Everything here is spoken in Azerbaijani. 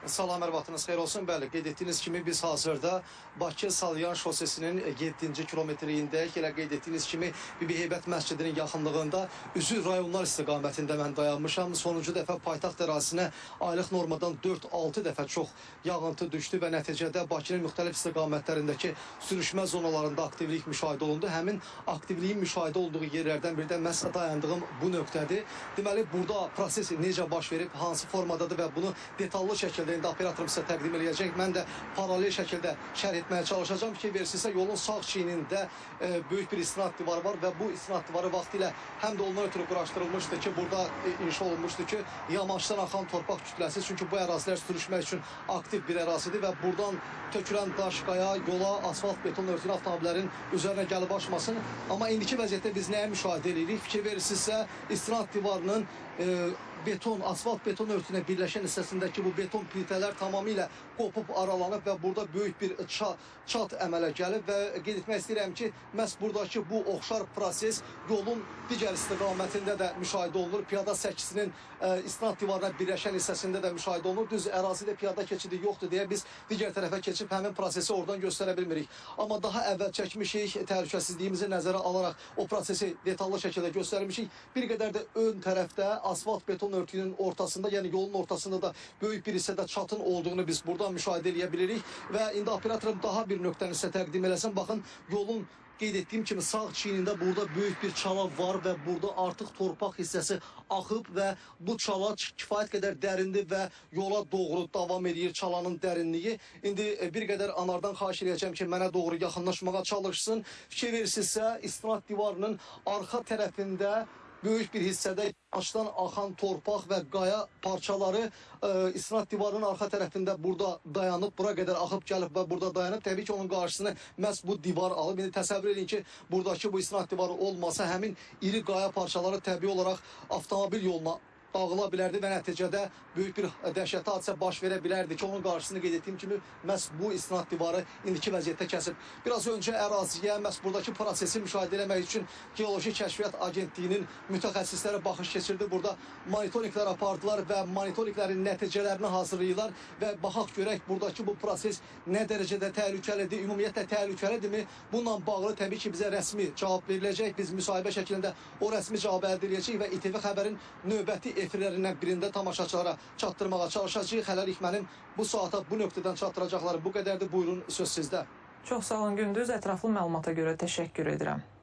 Salam, hər vaxtınız xeyir olsun. Bəli, qeyd etdiyiniz kimi biz hazırda Bakı-Salyan şosesinin 7-ci kilometriyindəyik. Elə qeyd etdiyiniz kimi Bibi Heybət məscidinin yaxınlığında üzü rayonlar istiqamətində mən dayanmışam. Sonuncu dəfə paytaxt ərazisinə aylıq normadan 4-6 dəfə çox yağıntı düşdü və nəticədə Bakının müxtəlif istiqamətlərindəki sürüşmə zonalarında aktivlik müşahidə olundu. Həmin aktivliyin müşahidə olduğu yerlərdən biri də məhz dayandığım bu nöqtədir. Deməli, burada proses necə baş verib, hansı formadadır və bunu detallı şəkildə indi operatorum sizə təqdim edəcək. Mən də paralel şəkildə şərh etməyə çalışacağım ki, versinizsə yolun sağ çiynində böyük bir istinad divarı var və bu istinad divarı vaxtilə həm də ondan ötürü quraşdırılmışdı ki, burada inşa olunmuşdu ki, yamaçdan axan torpaq kütləsi, çünki bu ərazilər sürüşmək üçün aktiv bir ərazidir və buradan tökülən daş, qaya, yola, asfalt, beton örtülü avtomobillərin üzərinə gəlib aşmasın. Amma indiki vəziyyətdə biz nəyə müşahidə edirik? Fikir verirsinizsə, istinad divarının beton, asfalt beton örtüsünə birləşən hissəsindəki bu beton plitələr tamamilə qopub aralanıb və burada böyük bir çat əmələ gəlib və qeyd etmək istəyirəm ki, məhz buradakı bu oxşar proses yolun digər istiqamətində də müşahidə olunur. Piyada səkisinin istinad divarına birləşən hissəsində də müşahidə olunur. Düz ərazidə piyada keçidi yoxdur deyə biz digər tərəfə keçib həmin prosesi oradan göstərə bilmirik. Amma daha əvvəl çəkmişik, təhlükəsizliyimizi nəzərə alaraq o prosesi detallı şəkildə göstərmişik. Bir qədər də ön tərəfdə asfalt beton örtüyünün ortasında, yəni yolun ortasında da böyük bir hissədə çatın olduğunu biz buradan müşahidə edə bilirik və indi operatorum daha bir nöqtəni sizə təqdim eləsin. Baxın, yolun qeyd etdiyim kimi sağ çiynində burada böyük bir çala var və burada artıq torpaq hissəsi axıb və bu çala kifayət qədər dərindir və yola doğru davam edir çalanın dərinliyi. İndi bir qədər anardan xahiş edəcəm ki, mənə doğru yaxınlaşmağa çalışsın. Fikir verirsinizsə, istinad divarının arxa tərəfində böyük bir hissədə yamaçdan axan torpaq və qaya parçaları istinad divarının arxa tərəfində burada dayanıb, bura qədər axıb gəlib və burada dayanıb. Təbii ki, onun qarşısını məhz bu divar alıb. İndi təsəvvür edin ki, buradakı bu istinad divarı olmasa həmin iri qaya parçaları təbii olaraq avtomobil yoluna dağıla bilərdi və nəticədə böyük bir dəhşətli hadisə baş verə bilərdi ki, onun qarşısını qeyd etdiyim kimi məhz bu istinad divarı indiki vəziyyətdə kəsib. Biraz öncə əraziyə məhz buradakı prosesi müşahidə etmək üçün Geoloji Kəşfiyyat Agentliyinin mütəxəssisləri baxış keçirdi. Burada monitorinqlər apardılar və monitorinqlərin nəticələrini hazırlayırlar və baxaq görək buradakı bu proses nə dərəcədə təhlükəlidir, ümumiyyətlə təhlükəlidirmi? Bununla bağlı təbii ki, bizə rəsmi cavab veriləcək. Biz müsahibə şəklində o rəsmi cavabı əldə edəcəyik və İTV xəbərin növbəti efirlərindən birində tamaşaçılara çatdırmağa çalışacağıq. Hələlik mənim bu saata bu nöqtədən çatdıracaqları bu qədərdir. Buyurun, söz sizdə. Çox sağ olun Gündüz. Ətraflı məlumata görə təşəkkür edirəm.